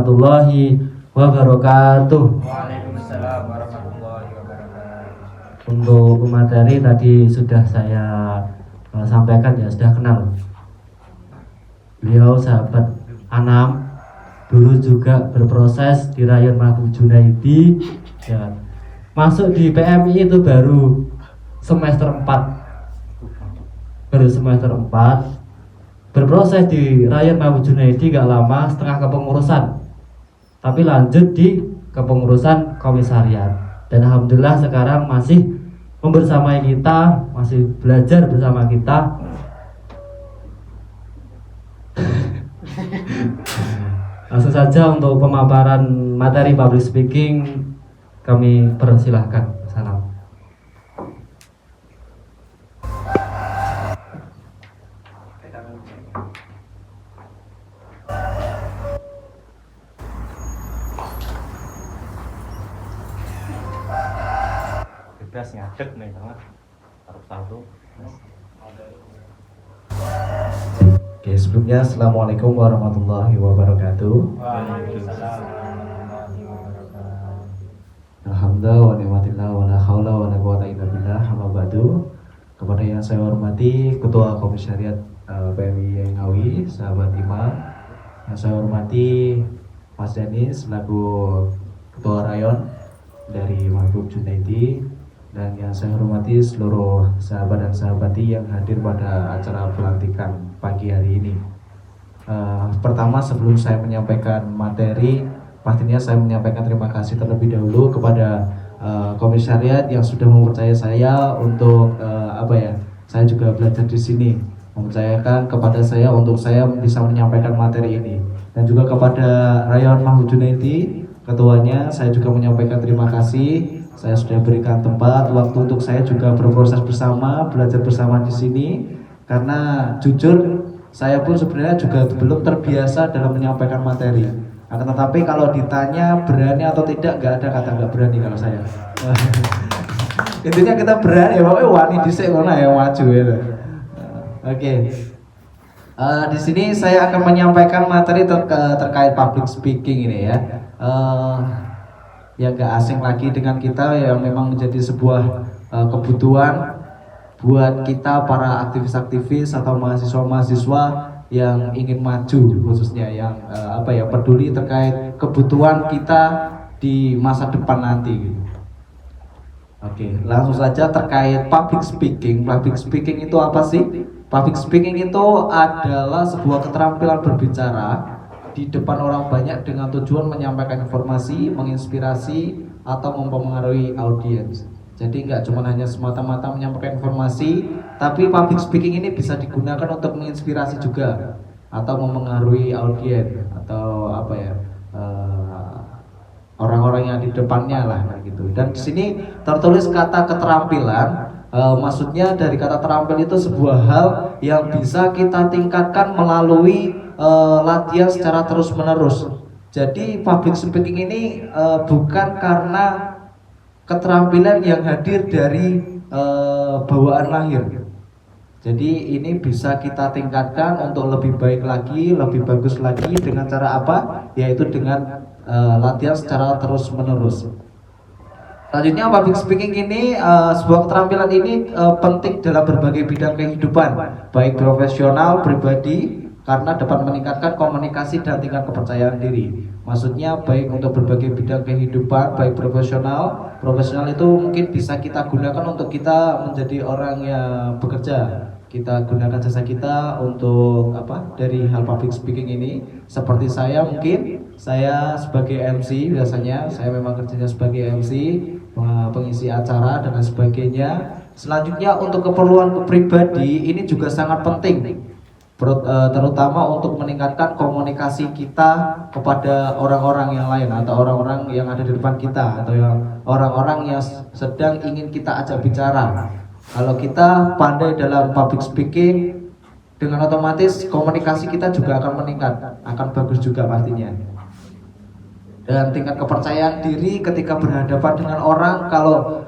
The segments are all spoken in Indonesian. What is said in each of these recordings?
warahmatullahi wabarakatuh. Waalaikumsalam warahmatullahi wabarakatuh. Untuk materi tadi sudah saya sampaikan ya, sudah kenal. Beliau sahabat Anam, dulu juga berproses di Rayon Mahfudz Junaidi ya. Masuk di PMI itu baru semester 4. Berproses di Rayon Mahfudz Junaidi gak lama, setengah kepengurusan. Tapi lanjut di kepengurusan komisariat. Dan alhamdulillah sekarang masih membersamai kita, masih belajar bersama kita. Langsung saja untuk pemaparan materi public speaking kami persilahkan. Salam. Bebas ngadeg nih banget. Harus tahu. Oke, sebelumnya Assalamualaikum warahmatullahi wabarakatuh. Waalaikumsalam warahmatullahi wabarakatuh. Alhamdulillah wa ni'matillah wa la haula wa la quwata illa billah. Amma ba'du. Kepada yang saya hormati Ketua Komisariat PMI Ngawi, sahabat Imam. Yang saya hormati Mas Dani selaku Ketua Rayon dari Mahfudz Junaidi, dan yang saya hormati seluruh sahabat dan sahabati yang hadir pada acara pelantikan pagi hari ini. Pertama, sebelum saya menyampaikan materi, pastinya saya menyampaikan terima kasih terlebih dahulu kepada komisariat yang sudah mempercayai saya untuk saya juga belajar di sini, mempercayakan kepada saya untuk saya bisa menyampaikan materi ini, dan juga kepada Rayon Mahfudz Junaidi, ketuanya, saya juga menyampaikan terima kasih. Saya sudah berikan tempat, waktu untuk saya juga berproses bersama, belajar bersama di sini. Karena jujur, saya pun sebenarnya juga belum terbiasa dalam menyampaikan materi. Akan tetapi kalau ditanya berani atau tidak, nggak ada kata nggak berani kalau saya. Intinya kita berani, pokoknya wani dhisik ngono ya maju gitu. Oke. Di sini saya akan menyampaikan materi terkait public speaking ini ya. Ya gak asing lagi dengan kita, yang memang menjadi sebuah kebutuhan buat kita para aktivis-aktivis atau mahasiswa-mahasiswa yang ingin maju, khususnya yang peduli terkait kebutuhan kita di masa depan nanti. Oke, langsung saja terkait public speaking. Public speaking itu apa sih? Public speaking itu adalah sebuah keterampilan berbicara di depan orang banyak dengan tujuan menyampaikan informasi, menginspirasi, atau mempengaruhi audiens. Jadi nggak cuma hanya semata-mata menyampaikan informasi, tapi public speaking ini bisa digunakan untuk menginspirasi juga, atau mempengaruhi audiens, atau orang-orang yang di depannya lah gitu. Dan di sini tertulis kata keterampilan. Maksudnya dari kata terampil itu sebuah hal yang bisa kita tingkatkan melalui latihan secara terus-menerus. Jadi public speaking ini bukan karena keterampilan yang hadir dari bawaan lahir. Jadi ini bisa kita tingkatkan untuk lebih baik lagi, lebih bagus lagi dengan cara apa? Yaitu dengan latihan secara terus-menerus. Selanjutnya, public speaking ini sebuah keterampilan ini penting dalam berbagai bidang kehidupan, baik profesional, pribadi, karena dapat meningkatkan komunikasi dan tingkat kepercayaan diri. Maksudnya baik untuk berbagai bidang kehidupan, baik profesional itu mungkin bisa kita gunakan untuk kita menjadi orang yang bekerja. Kita gunakan jasa kita untuk dari hal public speaking ini. Seperti saya sebagai MC, biasanya saya memang kerjanya sebagai MC, pengisi acara dan sebagainya. Selanjutnya untuk keperluan pribadi ini juga sangat penting, terutama untuk meningkatkan komunikasi kita kepada orang-orang yang lain, atau orang-orang yang ada di depan kita, atau yang orang-orang yang sedang ingin kita ajak bicara. Kalau kita pandai dalam public speaking, dengan otomatis komunikasi kita juga akan meningkat, akan bagus juga pastinya. Dan tingkat kepercayaan diri ketika berhadapan dengan orang, kalau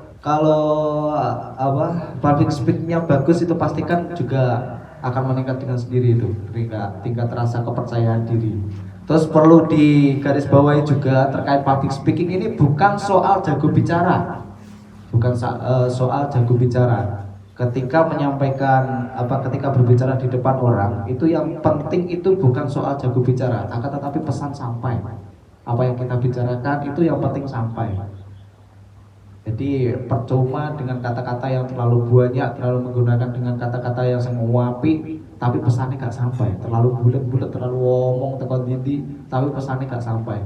public speaking-nya bagus, itu pastikan juga akan meningkat dengan sendiri itu tingkat rasa kepercayaan diri. Terus perlu digarisbawahi juga terkait public speaking ini bukan soal jago bicara, soal jago bicara. Ketika menyampaikan ketika berbicara di depan orang, itu yang penting itu bukan soal jago bicara, akan tetapi pesan sampai. Apa yang kita bicarakan itu yang penting sampai. Jadi percuma dengan kata-kata yang terlalu banyak, terlalu menggunakan dengan kata-kata yang sangat apik, tapi pesannya gak sampai. Terlalu bulat-bulat, terlalu ngomong tekon dindi, tapi pesannya gak sampai.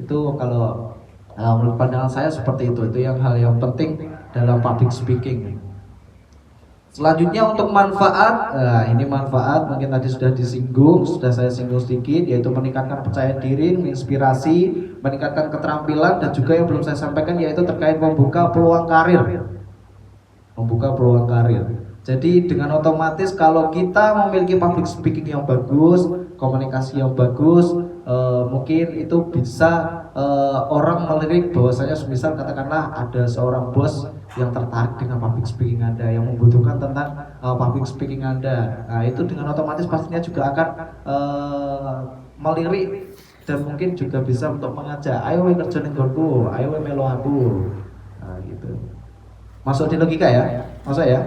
Itu kalau menurut pandangan saya seperti itu yang hal yang penting dalam public speaking. Selanjutnya untuk manfaat, ini manfaat mungkin tadi sudah saya singgung sedikit, yaitu meningkatkan percaya diri, menginspirasi, meningkatkan keterampilan, dan juga yang belum saya sampaikan yaitu terkait membuka peluang karir. Jadi dengan otomatis kalau kita memiliki public speaking yang bagus, komunikasi yang bagus, mungkin itu bisa orang melirik bahwasanya misal katakanlah ada seorang bos yang tertarik dengan public speaking Anda, yang membutuhkan tentang public speaking Anda. Nah, itu dengan otomatis pastinya juga akan melirik dan mungkin juga bisa untuk mengajak, ayo kerja ning nggonku, ayo melu aku. Nah, gitu. Masuk di logika ya? Masuk ya?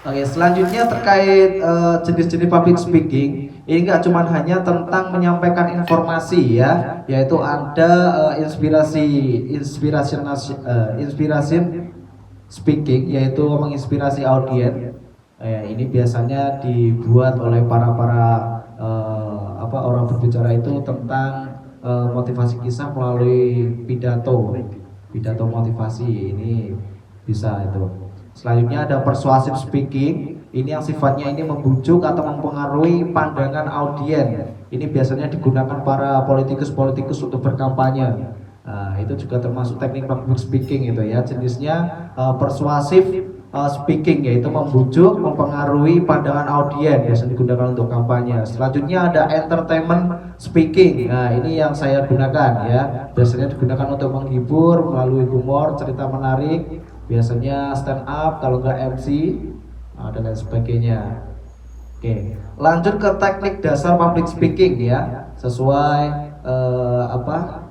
Oke, selanjutnya terkait jenis-jenis public speaking, ini nggak cuma hanya tentang menyampaikan informasi ya, yaitu ada inspiration speaking, yaitu menginspirasi audiens. Ini biasanya dibuat oleh para orang berbicara itu tentang motivasi kisah melalui pidato motivasi, ini bisa itu. Selanjutnya ada persuasive speaking. Ini yang sifatnya ini membujuk atau mempengaruhi pandangan audiens. Ini biasanya digunakan para politikus untuk berkampanye. Nah, itu juga termasuk teknik public speaking itu ya. Jenisnya persuasive speaking, yaitu membujuk, mempengaruhi pandangan audiens, biasanya digunakan untuk kampanye. Selanjutnya ada entertainment speaking. Nah, ini yang saya gunakan ya. Biasanya digunakan untuk menghibur melalui humor, cerita menarik. Biasanya stand up, kalau nggak MC, dan lain sebagainya. Oke, lanjut ke teknik dasar public speaking ya, sesuai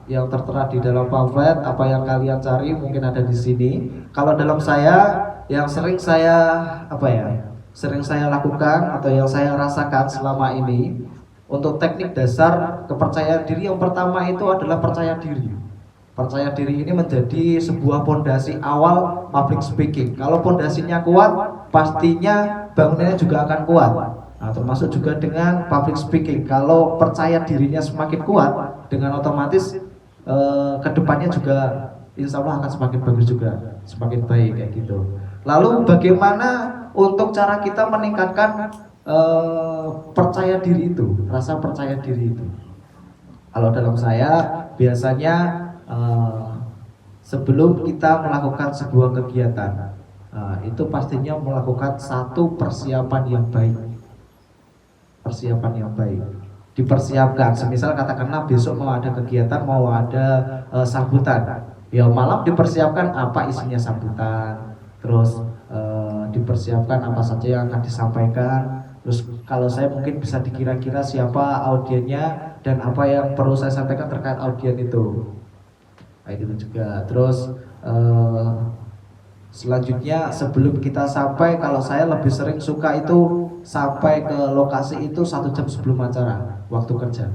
yang tertera di dalam pamflet. Apa yang kalian cari mungkin ada di sini. Kalau dalam saya, yang sering saya lakukan atau yang saya rasakan selama ini, untuk teknik dasar kepercayaan diri, yang pertama itu adalah percaya diri. Percaya diri ini menjadi sebuah pondasi awal public speaking. Kalau pondasinya kuat, pastinya bangunannya juga akan kuat. Nah, termasuk juga dengan public speaking. Kalau percaya dirinya semakin kuat, dengan otomatis kedepannya juga insya Allah akan semakin bagus juga, semakin baik kayak gitu. Lalu bagaimana untuk cara kita meningkatkan percaya diri itu, rasa percaya diri itu? Kalau dalam saya biasanya sebelum kita melakukan sebuah kegiatan, itu pastinya melakukan satu persiapan yang baik. Dipersiapkan, semisal katakanlah besok mau ada kegiatan, mau ada sambutan, ya malam dipersiapkan apa isinya sambutan, terus dipersiapkan apa saja yang akan disampaikan. Terus kalau saya mungkin bisa dikira-kira siapa audiennya dan apa yang perlu saya sampaikan terkait audien itu. Kayak gitu juga. Terus selanjutnya sebelum kita sampai, kalau saya lebih sering suka itu sampai ke lokasi itu 1 jam sebelum acara, waktu kerja.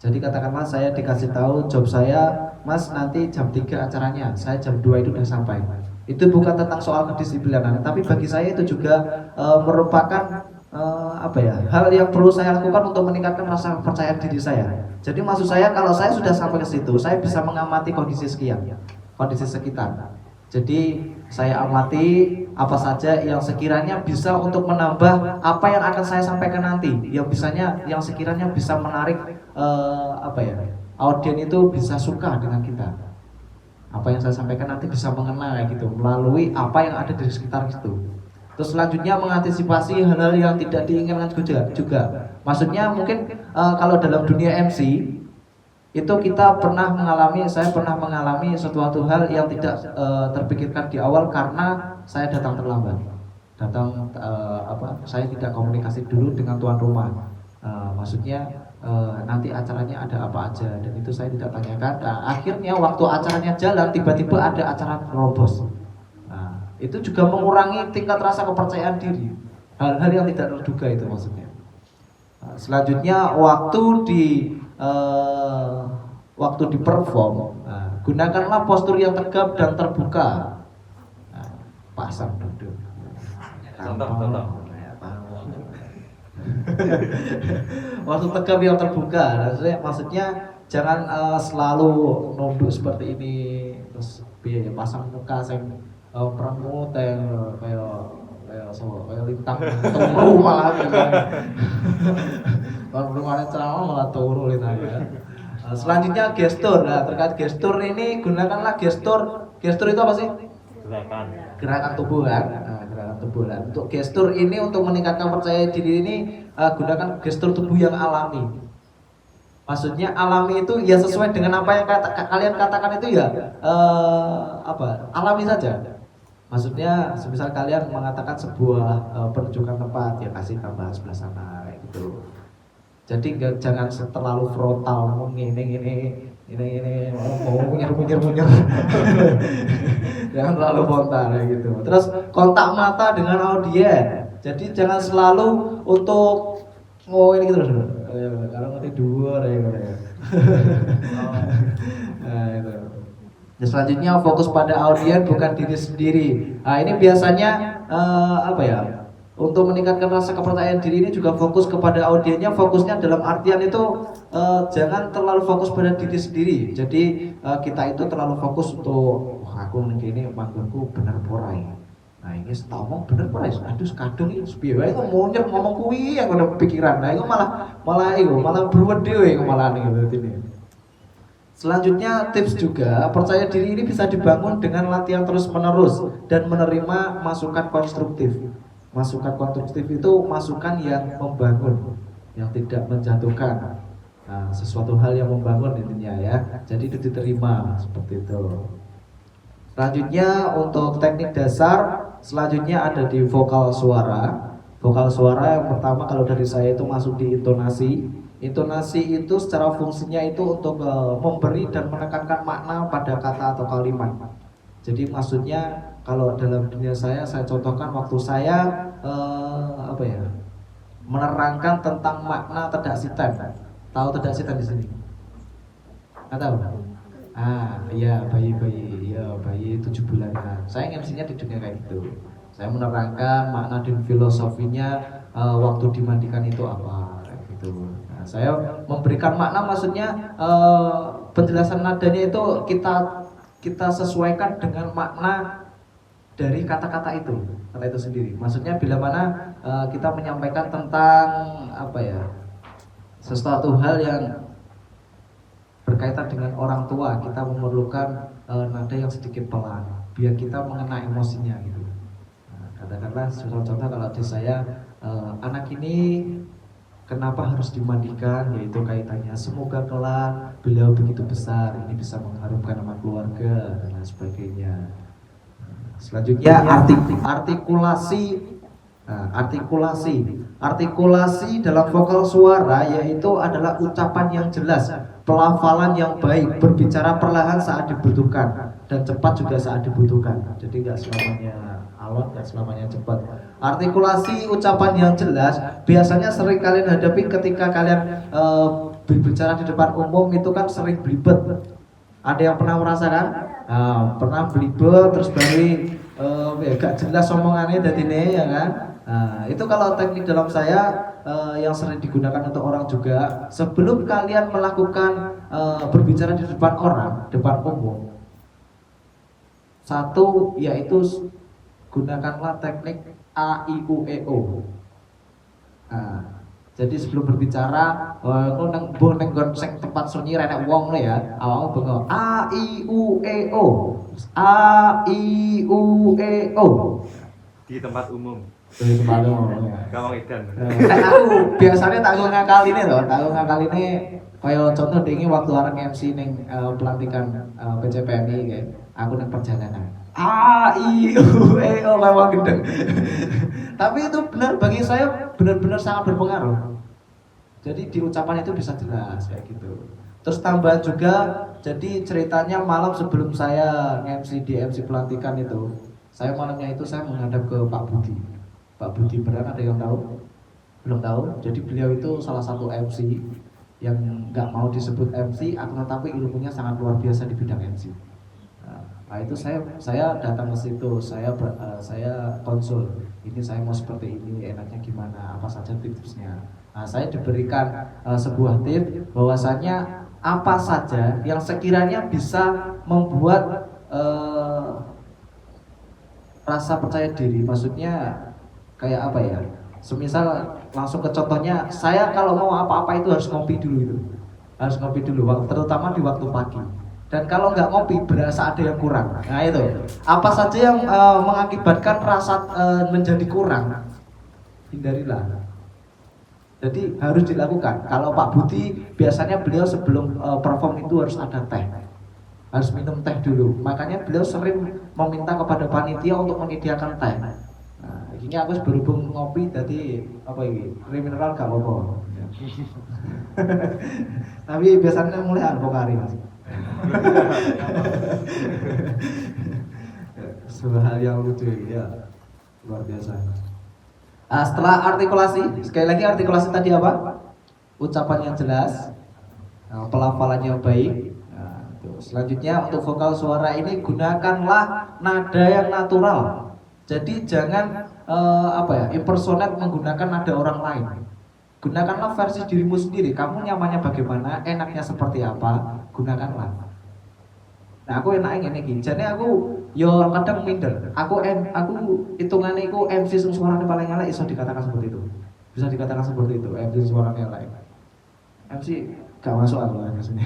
Jadi katakanlah saya dikasih tahu job saya, Mas nanti jam 3 acaranya, saya jam 2 itu udah sampai. Itu bukan tentang soal kedisiplinan, tapi bagi saya itu juga merupakan hal yang perlu saya lakukan untuk meningkatkan rasa percaya diri saya. Jadi maksud saya, kalau saya sudah sampai ke situ, saya bisa mengamati kondisi sekitar. Jadi saya amati apa saja yang sekiranya bisa untuk menambah apa yang akan saya sampaikan nanti, yang sekiranya bisa menarik audien itu bisa suka dengan kita. Apa yang saya sampaikan nanti bisa mengena gitu melalui apa yang ada di sekitar itu. Terus selanjutnya mengantisipasi hal-hal yang tidak diinginkan juga. Maksudnya mungkin kalau dalam dunia MC itu saya pernah mengalami suatu hal yang tidak terpikirkan di awal karena saya datang terlambat. Saya tidak komunikasi dulu dengan tuan rumah. Maksudnya nanti acaranya ada apa aja, dan itu saya tidak tanyakan. Nah, akhirnya waktu acaranya jalan tiba-tiba ada acara terobos. Nah, itu juga mengurangi tingkat rasa kepercayaan diri. Hal-hal yang tidak terduga itu maksudnya. Nah, selanjutnya waktu di perform, gunakanlah postur yang tegap dan terbuka. Nah, pasang duduk. Contoh. Waktu tegap yang terbuka, maksudnya jangan selalu nunduk seperti ini, terus biaya pasang muka saya perangut kayak lintang turu malah gitu. Kalau belum ada ceramah malah turu lintangnya. Selanjutnya gestur. Nah, terkait gestur ini gunakanlah gestur. Gestur itu apa sih? Gerakan tubuh kan. Gerakan tubuh. Nah, untuk gestur ini untuk meningkatkan percaya diri ini gunakan gestur tubuh yang alami. Maksudnya alami itu ya sesuai dengan apa yang kalian katakan itu ya alami saja. Maksudnya semisal kalian mengatakan sebuah penunjukan tempat, ya kasih tambahan sebelah sana kayak gitu. Jadi jangan terlalu frontal, ini mau munyir. Jangan terlalu frontal kayak gitu. Terus kontak mata dengan audiens. Jadi jangan selalu untuk ini gitu loh. Kalau ngerti dua ya. Nah, itu. Dan selanjutnya fokus pada audiens bukan diri sendiri. Nah, ini biasanya untuk meningkatkan rasa kepercayaan diri ini juga fokus kepada audiensnya. Fokusnya dalam artian itu jangan terlalu fokus pada diri sendiri. Jadi kita itu terlalu fokus untuk aku ini manggungku bener porai. Nah ini setamong bener porai. Aduh kadung ini sepiye itu ngomong kuwi yang udah pikiran. Nah itu malah berwede malah ini. Selanjutnya tips juga, percaya diri ini bisa dibangun dengan latihan terus-menerus dan menerima masukan konstruktif. Masukan konstruktif itu masukan yang membangun, yang tidak menjatuhkan. Nah, sesuatu hal yang membangun intinya ya. Jadi itu diterima seperti itu. Selanjutnya untuk teknik dasar, selanjutnya ada di vokal suara. Vokal suara yang pertama kalau dari saya itu masuk di intonasi. Intonasi itu secara fungsinya itu untuk memberi dan menekankan makna pada kata atau kalimat. Jadi maksudnya kalau dalam dunia saya contohkan waktu saya menerangkan tentang makna tedak sitan. Tahu tedak sitan di sini? Nggak tahu? Iya bayi 7 bulanan. Saya MC-nya di dunia kayak gitu. Saya menerangkan makna dan filosofinya waktu dimandikan itu apa kayak gitu. Nah, saya memberikan makna maksudnya penjelasan nadanya itu kita sesuaikan dengan makna dari kata-kata itu sendiri. Maksudnya bila mana kita menyampaikan tentang sesuatu hal yang berkaitan dengan orang tua, kita memerlukan nada yang sedikit pelan biar kita mengena emosinya gitu. Nah, katakanlah contoh kalau di saya anak ini kenapa harus dimandikan, yaitu kaitannya semoga kelak beliau begitu besar ini bisa mengharumkan nama keluarga dan lain sebagainya. Selanjutnya artikulasi dalam vokal suara yaitu adalah ucapan yang jelas, pelafalan yang baik, berbicara perlahan saat dibutuhkan dan cepat juga saat dibutuhkan. Jadi nggak selamanya alot, nggak selamanya cepat. Artikulasi ucapan yang jelas biasanya sering kalian hadapi ketika kalian berbicara di depan umum itu kan sering belibet. Ada yang pernah merasakan? Pernah belibet terus dari gak jelas omongannya dari ini ya kan? Itu kalau teknik dalam saya yang sering digunakan untuk orang juga. Sebelum kalian melakukan berbicara di depan orang, depan umum, satu yaitu gunakanlah teknik A-I-U-E-O. Jadi sebelum berbicara, aku neng gonseng tempat sunyi renek wong lo ya, awalnya bengok A-I-U-E-O, A-I-U-E-O di tempat umum. Di tempat umum. Gawang edan. Aku biasanya tak ngakal ini loh, kayak contoh dingi waktu orang MC neng pelantikan PCPNI kayak, aku neng perjalanan. A-I-U-E-O memang gendeng. Tapi itu benar bagi saya benar-benar sangat berpengaruh. Jadi di ucapan itu bisa jelas kayak gitu. Terus tambahan juga, jadi ceritanya malam sebelum saya MC di MC pelantikan itu, saya malamnya itu saya menghadap ke Pak Budi. Pak Budi Beran, ada yang tahu? Belum tahu. Jadi beliau itu salah satu MC yang nggak mau disebut MC, akan tetapi ilmunya sangat luar biasa di bidang MC. Nah itu saya datang ke situ, saya konsul, ini saya mau seperti ini, enaknya gimana, apa saja tipsnya. Nah saya diberikan sebuah tips bahwasanya apa saja yang sekiranya bisa membuat rasa percaya diri, maksudnya kayak apa ya? Semisal langsung ke contohnya, saya kalau mau apa-apa itu harus ngopi dulu itu, harus ngopi dulu, terutama di waktu pagi. Dan kalau nggak ngopi berasa ada yang kurang. Nah itu, apa saja yang mengakibatkan rasa menjadi kurang, hindarilah. Jadi harus dilakukan. Kalau Pak Budi biasanya beliau sebelum perform itu harus ada teh, harus minum teh dulu. Makanya beliau sering meminta kepada panitia untuk menyediakan teh. Nah, ini aku berhubung ngopi, jadi apa ini? Mineral gak apa-apa. Tapi biasanya mulai alpokari mas. Sebuah hal yang lucu ya, luar biasa. Setelah artikulasi, sekali lagi artikulasi tadi apa? Ucapan yang jelas, pelafalannya baik. Selanjutnya untuk vokal suara ini gunakanlah nada yang natural. Jadi jangan impersonate menggunakan nada orang lain. Gunakanlah versi dirimu sendiri. Kamu nyamannya bagaimana, enaknya seperti apa, gunakanlah. Nah aku enaknya gini, jadi aku yo kadang minder. Aku hitungannya aku MC sing suaranya paling elek, bisa dikatakan seperti itu. Bisa dikatakan seperti itu, MC suaranya elek. MC gak masuk aku sini.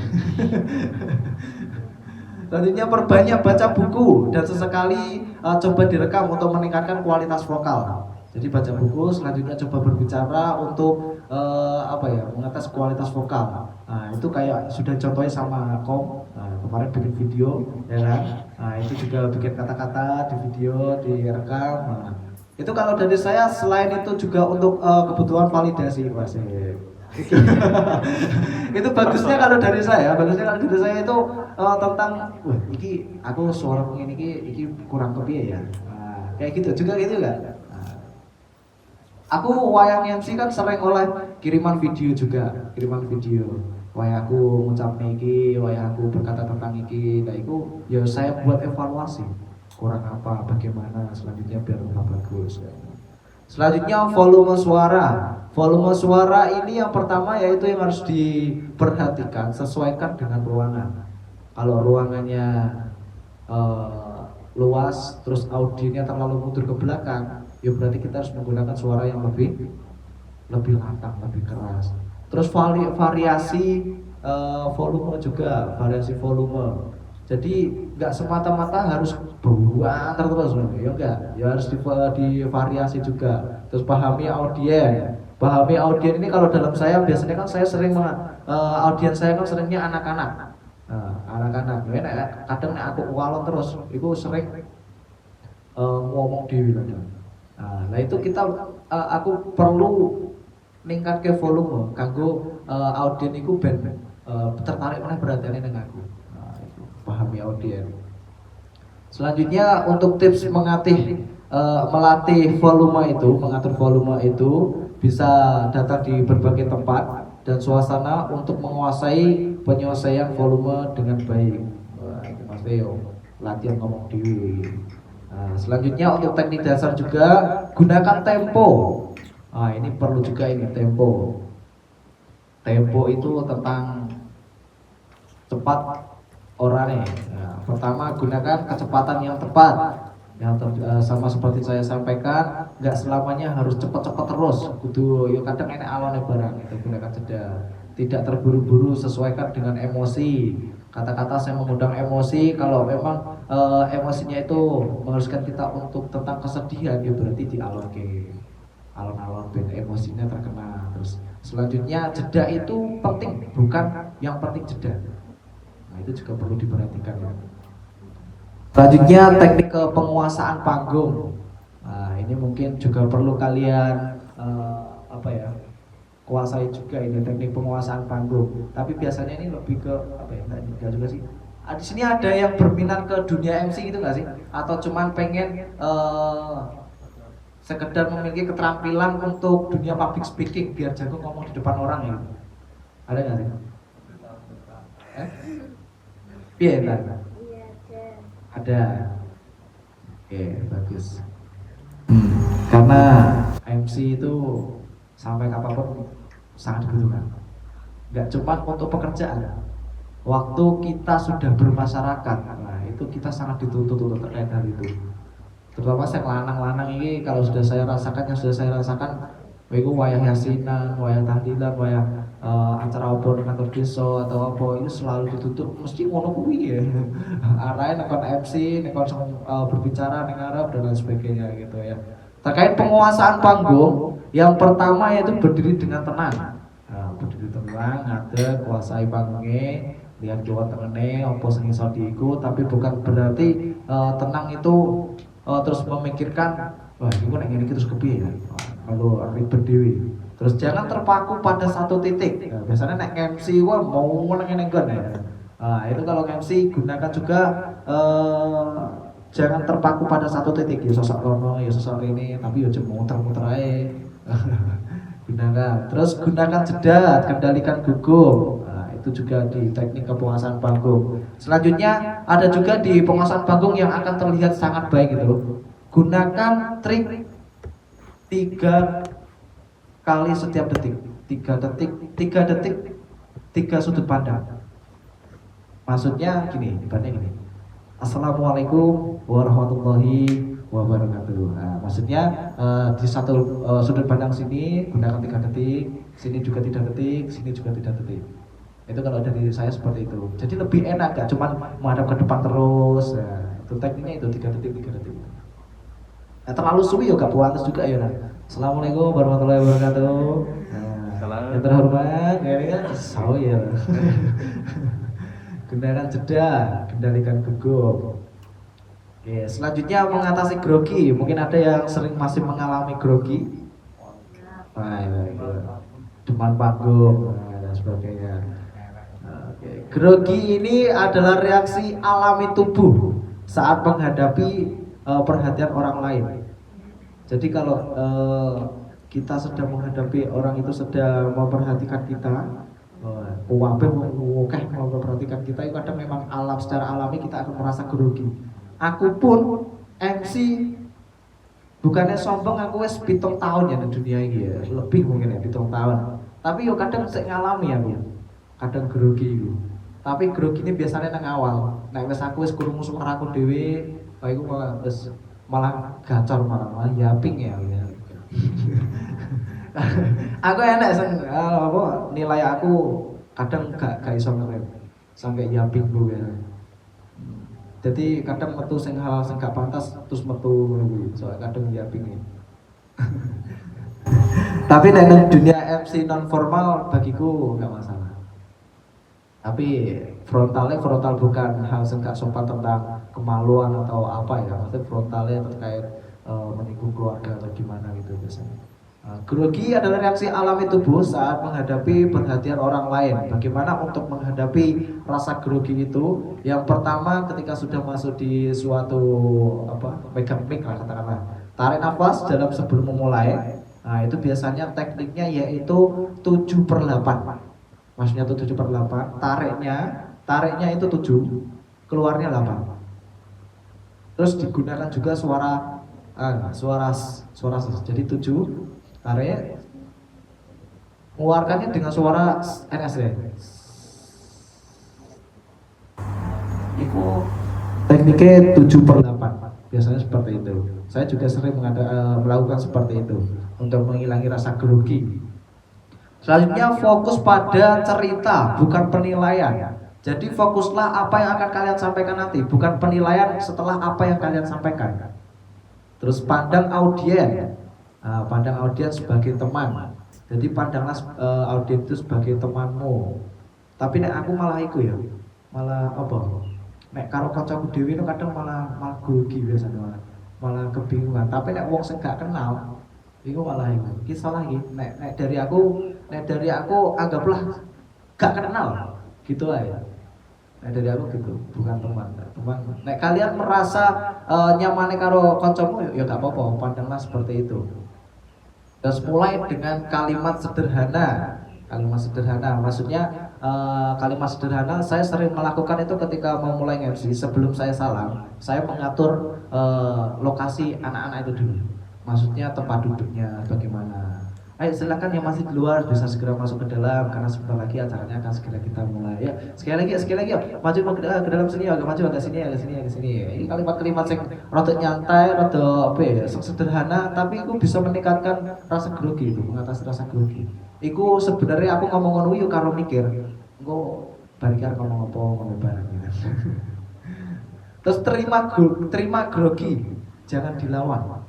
Selanjutnya perbanyak baca buku dan sesekali coba direkam untuk meningkatkan kualitas vokal. Jadi baca buku, selanjutnya coba berbicara untuk mengatas kualitas vokal. Nah itu kayak sudah contohnya sama Kom. Nah, kemarin bikin video, ya kan? Nah itu juga bikin kata-kata di video, direkam. Nah, itu kalau dari saya selain itu juga untuk kebutuhan validasi, Mas. Itu bagusnya kalau dari saya itu tentang, wah, ini aku suara ini kurang kepiye ya. Nah, kayak gitu juga gitu kan. Nah, aku wayang MC kan sering oleh kiriman video juga, wayang aku ngucap niki, wayang aku berkata tentang iki, nah itu ya saya buat evaluasi kurang apa, bagaimana selanjutnya biar lebih bagus. Selanjutnya volume suara. Volume suara ini yang pertama yaitu yang harus diperhatikan, sesuaikan dengan ruangan. Kalau ruangannya luas, terus audionya terlalu mundur ke belakang, ya berarti kita harus menggunakan suara yang lebih lantang, lebih keras. Terus variasi volume juga, variasi volume. Jadi nggak semata-mata harus buang terus, ya enggak, ya harus divariasi juga. Terus pahami audien ini kalau dalam saya biasanya kan saya sering audien saya kan seringnya anak-anak. Anak-anak, kadang aku walon terus, itu sering ngomong di wilayah. Nah itu aku perlu ningkat ke volume, kanggo audien itu ben tertarik mana perhatiannya dengan aku. Pahami audien. Selanjutnya untuk tips melatih mengatur volume itu bisa datang di berbagai tempat dan suasana untuk menguasai penyelesaian volume dengan baik. Mas Theo, latihan ngomong diri. Selanjutnya untuk teknik dasar juga gunakan tempo. Ini perlu juga ini tempo. Tempo itu tentang cepat orangnya. Pertama gunakan kecepatan yang tepat. Sama seperti saya sampaikan, nggak selamanya harus cepat-cepat terus. Kudu yo kadang enak alone barang itu, gunakan jeda. Tidak terburu-buru, sesuaikan dengan emosi. Kata-kata saya mengundang emosi, kalau memang emosinya itu mengharuskan kita untuk tentang kesedihan, ya berarti dialogke. Alon-alon ben emosinya terkena. Terus selanjutnya jeda itu penting, bukan yang penting jeda. Nah, itu juga perlu diperhatikan ya. Selanjutnya teknik penguasaan panggung. Nah, ini mungkin juga perlu kalian kuasai juga ini teknik penguasaan panggung. Tapi biasanya ini lebih ke apa ya? Enggak juga sih. Di sini ada yang berminat ke dunia MC gitu nggak sih? Atau cuman pengen sekedar memiliki keterampilan untuk dunia public speaking biar jago ngomong di depan orang gitu? Ada nggak sih? Iya, ada. Oke, bagus. Karena MC itu sampai kapanpun sangat dibutuhkan. Nggak cuma untuk pekerjaan. Waktu kita sudah bermasyarakat, nah itu kita sangat dituntut untuk terkait hal itu. Terutama saya lanang-lanang ini, kalau sudah saya rasakan, yang sudah saya rasakan, itu wayah yasinan, wayah tahlilan, wayah acara apa dengan desa atau apa, itu selalu ditutup mesti ngono kuwi ya. Arahnya nekon MC, nekon berbicara ning arep dan lain sebagainya gitu ya. Terkait penguasaan panggung, yang pertama yaitu berdiri dengan tenang. Nah, berdiri tenang, ngadeg, kuasai panggungnya, lihat kiwa tengene, apa sing iso diiku, tapi bukan berarti tenang itu terus memikirkan, wah ini nek ngene iki terus kepiye ya. Kalau ribet dewi. Terus jangan terpaku pada satu titik. Nah, biasanya nek MC wah mau ngene nggon ya. Nah, itu kalau MC gunakan juga jangan terpaku pada satu titik, ya sosok rono, ya sosok ini, tapi ya cuma muter-muter aja. Gunakan. Terus gunakan jeda, kendalikan gugur. Nah, itu juga di teknik penguasaan panggung. Selanjutnya ada juga di penguasaan panggung yang akan terlihat sangat baik itu. Gunakan trik 3 kali setiap detik. 3 detik 3 sudut pandang. Maksudnya gini, ibaratnya gini. Assalamualaikum warahmatullahi wabarakatuh. Nah, maksudnya di satu sudut pandang sini gunakan 3 detik, sini juga 3 detik, sini juga 3 detik. Itu kalau dari saya seperti itu. Jadi lebih enak, gak cuma menghadap ke depan terus. Nah, itu tekniknya itu 3 detik, 3 detik. Nah, terlalu suwi ya gak puas juga ya. Nah. Assalamualaikum warahmatullahi wabarakatuh. Nah, yang terhormat, ini kan ya. Gunakan jeda, kendalikan gugur. Oke, selanjutnya mengatasi grogi. Mungkin ada yang sering masih mengalami grogi. Demam panggung dan sebagainya. Oke. Grogi ini adalah reaksi alami tubuh saat menghadapi perhatian orang lain. Jadi kalau kita sedang menghadapi orang itu sedang memperhatikan kita, memperhatikan kita, itu kadang memang secara alami kita akan merasa grogi. Aku pun MC bukannya sombong, aku wes 7 tahun ya di dunia ini ya, lebih mungkin ya 7 tahun. Tapi yo kadang saya ngalami aku, kadang grogi itu. Tapi grogi ini biasanya nang awal. Nek wes aku wes krungu suara aku dhewe, iku malah gacor malah yaping ya. Aku enak nilai aku kadang gak iso ngerem sampai yaping gue ya. Jadi kadang metu sing hal sing gak pantas terus metu ngono soalnya kadang yaping ya. Tapi nek dunia MC non formal bagiku gak masalah. Tapi frontal bukan hal sing gak sopan tentang kemaluan atau apa ya, maksudnya frontalnya terkait menyinggung keluarga atau gimana gitu biasanya. Grogi adalah reaksi alami tubuh saat menghadapi perhatian orang lain. Bagaimana untuk menghadapi rasa grogi itu? Yang pertama, ketika sudah masuk di suatu pegang mic lah katakanlah, tarik nafas dalam sebelum memulai. Nah itu biasanya tekniknya yaitu 7/8. Maksudnya 7/8. Tariknya itu 7, keluarnya 8. Terus digunakan juga suara jadi 7. Tarik, mengeluarkannya dengan suara NS ya. Itu tekniknya 7/8. Biasanya seperti itu. Saya juga sering melakukan seperti itu untuk menghilangi rasa grogi. Selanjutnya fokus pada cerita, bukan penilaian. Jadi fokuslah apa yang akan kalian sampaikan nanti, bukan penilaian setelah apa yang kalian sampaikan. Terus pandang audiens. Pandang audiens sebagai teman. Jadi pandanglah audiens itu sebagai temanmu. Tapi nek aku malah iku ya. Malah apa? Nek karo kancaku dhewe itu kadang malah grogi biasanya malah kebingungan. Tapi nek wong sing gak kenal iku malah iku. Iki salah iki. Nek dari aku nek dari aku anggaplah gak kenal gitu aja. Nek dari aku gitu, bukan teman. Nek kalian merasa nyaman karo kancamu ya gak apa-apa, pandanglah seperti itu. Terus mulai dengan kalimat sederhana. Kalimat sederhana, maksudnya kalimat sederhana saya sering melakukan itu ketika mau mulai MC. Sebelum saya salam, saya mengatur lokasi anak-anak itu dulu. Maksudnya tempat duduknya bagaimana. Ayo silakan yang masih di luar bisa segera masuk ke dalam karena sebentar lagi acaranya akan segera kita mulai. Ya, sekali lagi ya. Maju ke dalam sini, agak maju agak sini, agak sini. Ini kalimat-kalimat yang rada nyantai, rada apa ya, sederhana tapi itu bisa meningkatkan rasa grogi itu, mengatasi rasa grogi. Iku sebenarnya aku ngomong ngono yo karo mikir, engko barikan ngomong apa ngono barang. Terus terima grogi, jangan dilawan.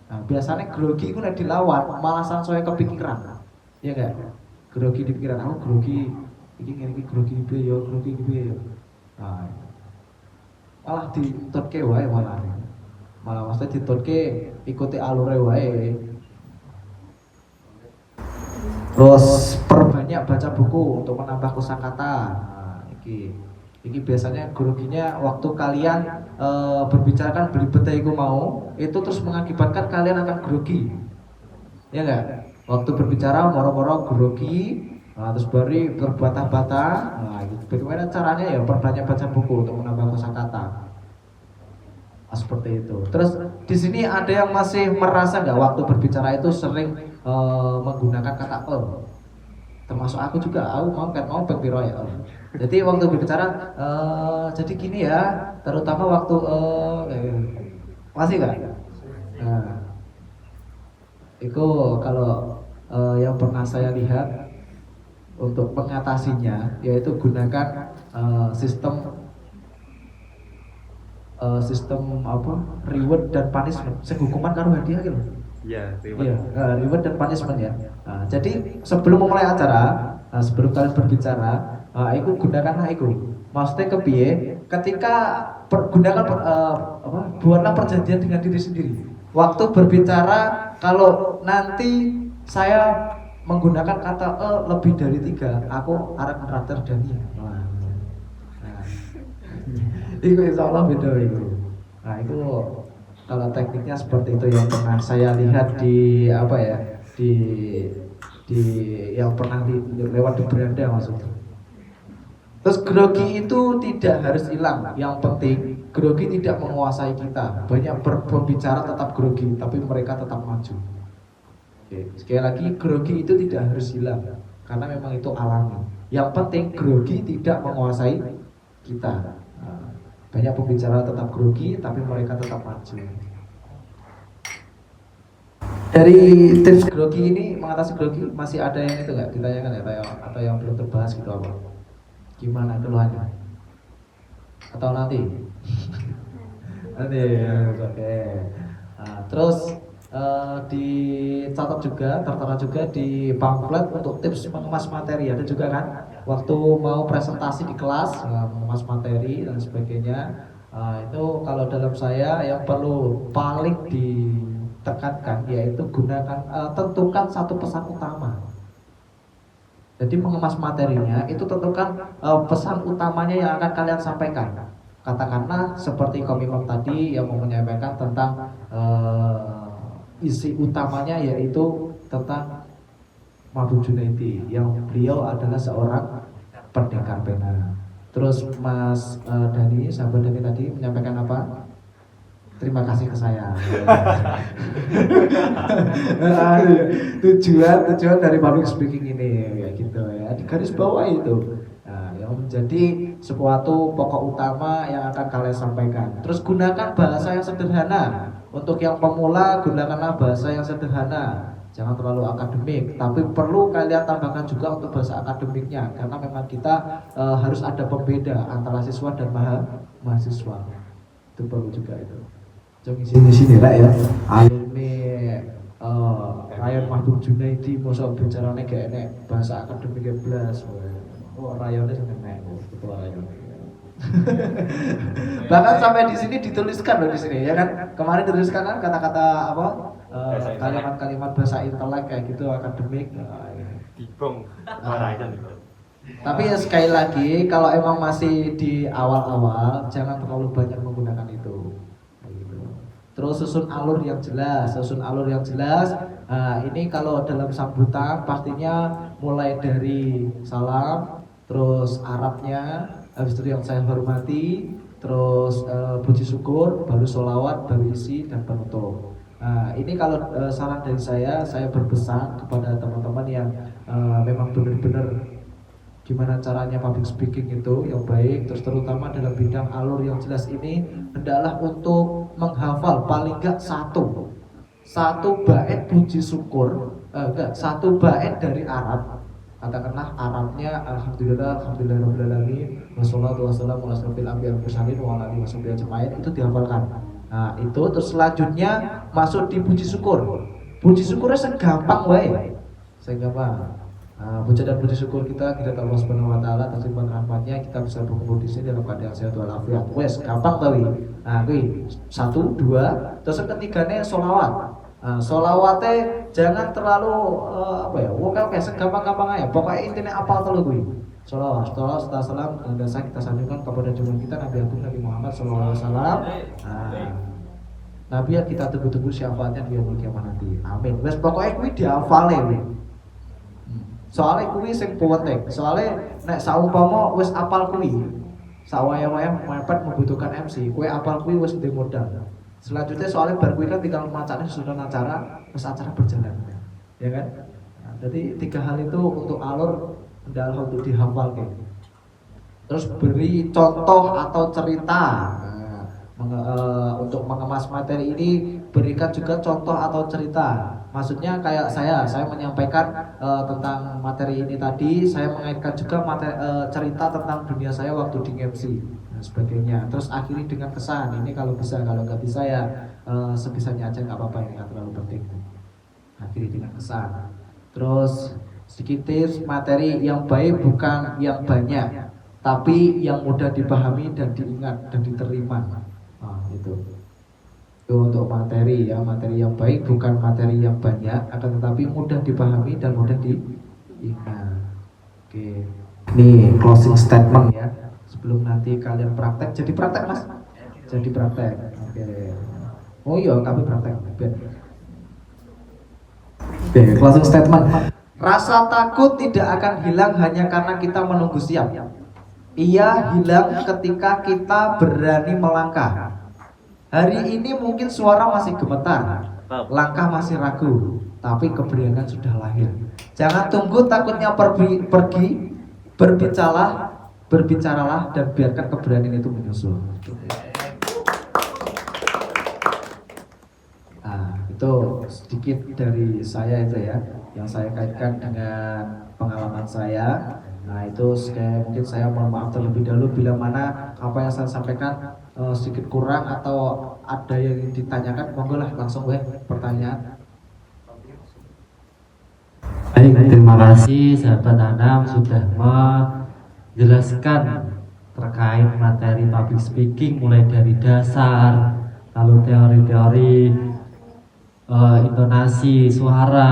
Nah, biasanya grogi itu nek dilawan malah saya kepikiran. Iya enggak? Grogi di pikiran aku grogi, iki grogi piye ya, grogi piye ya. Nah, malah ditutke wae malah. Malah mesti ditutke ikuti alure wae. Terus perbanyak baca buku untuk menambah kosakata. Nah, iki biasanya groginya waktu kalian berbicara kan belibet iku mau, itu terus mengakibatkan kalian akan grogi. Ya enggak? Waktu berbicara moro-moro grogi, nah, terus bari terbata-bata. Nah, gitu. Bagaimana caranya ya perbanyak baca buku untuk menambah kosakata. Nah, seperti itu. Terus di sini ada yang masih merasa nggak waktu berbicara itu sering menggunakan kata termasuk aku juga, aku mau pembiro ya. Jadi waktu berbicara jadi gini ya, terutama waktu masih nggak? Nah, itu kalau yang pernah saya lihat untuk mengatasinya yaitu gunakan sistem apa reward dan punishment, hukuman karo hadiah gitu. Iya, Reward dan punishment ya. Nah, jadi sebelum memulai acara, sebelum kalian berbicara, itu gunakanlah itu. Maksudnya kepiye? Ketika buatlah perjanjian dengan diri sendiri. Waktu berbicara, kalau nanti saya menggunakan kata lebih dari 3, aku akan karakter Dania. Itu insya Allah beda itu. Nah itu kalau tekniknya seperti itu yang pernah saya lihat di apa ya di yang pernah lewat di beranda maksudnya. Terus grogi itu tidak harus hilang. Yang penting grogi tidak menguasai kita. Banyak berbicara tetap grogi, tapi mereka tetap maju. Oke. Sekali lagi grogi itu tidak harus hilang karena memang itu alami. Yang penting grogi tidak menguasai kita. Banyak pembicara tetap grogi, tapi mereka tetap maju. Dari tips grogi ini, mengatasi grogi, masih ada yang itu nggak ditanyakan ya, atau yang belum terbahas gitu apa? Gimana keluhannya? Atau nanti? Nanti, oke. Nah, terus dicatat juga, tertera juga di pamflet untuk tips mengemas materi. Ada juga kan? Waktu mau presentasi di kelas, mengemas materi dan sebagainya. Itu kalau dalam saya yang perlu paling ditekankan yaitu tentukan satu pesan utama. Jadi mengemas materinya itu tentukan pesan utamanya yang akan kalian sampaikan. Katakanlah seperti komitmen tadi yang mau menyampaikan tentang isi utamanya yaitu tentang Mahfudz Junaidi yang beliau adalah seorang pendekar pena. Terus Mas Dani, sahabat Dani tadi menyampaikan apa? Terima kasih ke saya. tujuan dari public speaking ini ya gitu ya. Di garis bawah itu. Nah, yang menjadi suatu pokok utama yang akan kalian sampaikan. Terus gunakan bahasa yang sederhana. Untuk yang pemula gunakanlah bahasa yang sederhana. Jangan terlalu akademik, tapi perlu kalian tambahkan juga untuk bahasa akademiknya karena memang kita harus ada pembeda antara siswa dan mahasiswa. Itu perlu juga itu. Jangan sini lah ya. Alumni Rayon Mahfudz Junaidi masa bicaranya kayak enek bahasa akademik blas. Oh, rayonnya seneng ketua rayon. Bahkan sampai di sini dituliskan loh di sini ya kan. Kemarin dituliskan kan kata-kata apa? Kalimat-kalimat bahasa intelek kayak gitu akademik. Dibong marahnya nih. Tapi ya sekali lagi, kalau emang masih di awal-awal, jangan terlalu banyak menggunakan itu. Kayak gitu. Terus susun alur yang jelas, ini kalau dalam sambutan pastinya mulai dari salam, terus Arabnya, habis itu yang saya hormati, terus puji syukur, baru sholawat, baru isi dan penutup. Nah, ini kalau saran dari saya berpesan kepada teman-teman yang memang benar-benar gimana caranya public speaking itu yang baik, terus terutama dalam bidang alur yang jelas ini, hendaklah untuk menghafal paling enggak satu bait puji syukur, satu bait dari Arab, katakanlah Arabnya alhamdulillahirobbilalamin wassalatu wassalamu ala asrofil anbiya'i wal mursalin wa ala alihi washabihi ajmain, itu dihafalkan. Nah itu terus selanjutnya masuk di puji syukurnya segampang wae, segampang. Puja dan puji syukur kita Allah Subhanahu wa taala atas limpahan rahmatnya kita bisa berkumpul di sini dalam keadaan sehat walafiat. Wes, gampang tahu. Nah, kuwi 1 2, terus ketiganya sholawat. Sholawatnya jangan terlalu oke segampang-gampang aja. Pokoknya intinya apal terlalu kuwi. Sholawat setelah salam dan dasar kita sanjungkan kepada junjungan kita Nabi Agung Nabi Muhammad sallallahu alaihi wasallam. Nabi yang kita tunggu-tunggu syafaatnya di yaumul kiamat nanti. Amin. Wes pokoknya kuwi dihafale kuwi. Soalnya kuwi sing penting. Soalnya nek saumpama wis apal kuwi, sawaya-waya mepet membutuhkan MC, kuwi apal kuwi wis ndek modal. Selanjutnya soalnya bar kuwi kan tinggal macane susunan acara, terus acara berjalan. Ya kan? Nah, jadi 3 hal itu untuk alur adalah untuk dihafalke. Terus beri contoh atau cerita. Untuk mengemas materi ini berikan juga contoh atau cerita. Maksudnya kayak saya menyampaikan tentang materi ini tadi, saya mengaitkan juga cerita tentang dunia saya waktu di MC dan sebagainya. Terus akhiri dengan kesan. Ini kalau bisa, kalau nggak bisa ya sebisanya aja, nggak apa-apa, ini nggak terlalu penting. Akhiri dengan kesan. Terus sedikit tips materi yang baik bukan yang banyak, tapi yang mudah dipahami dan diingat dan diterima. Itu untuk materi ya, materi yang baik bukan materi yang banyak, akan tetapi mudah dipahami dan mudah diingat. Oke, ini closing statement ya, sebelum nanti kalian praktek. Jadi praktek mas, jadi praktek. Oke. Oh iya, kami praktek. Oke, closing statement. Rasa takut tidak akan hilang hanya karena kita menunggu siap. Ia hilang ketika kita berani melangkah. Hari ini mungkin suara masih gemetar, langkah masih ragu, tapi keberanian sudah lahir. Jangan tunggu takutnya pergi, berbicaralah dan biarkan keberanian itu menyusul. Nah, itu sedikit dari saya itu ya, yang saya kaitkan dengan pengalaman saya. Nah itu mungkin saya mohon maaf terlebih dahulu bila mana apa yang saya sampaikan sedikit kurang atau ada yang ditanyakan, monggo lah langsung pertanyaan. Baik, terima kasih sahabat Anam sudah menjelaskan terkait materi public speaking mulai dari dasar, lalu teori-teori intonasi suara,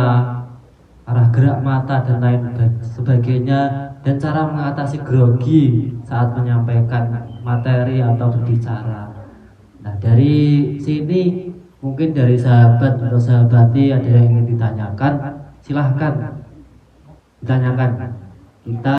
arah gerak mata dan lain sebagainya, dan cara mengatasi grogi saat menyampaikan materi atau berbicara. Nah dari sini mungkin dari sahabat atau sahabati ada yang ingin ditanyakan, silahkan ditanyakan. Kita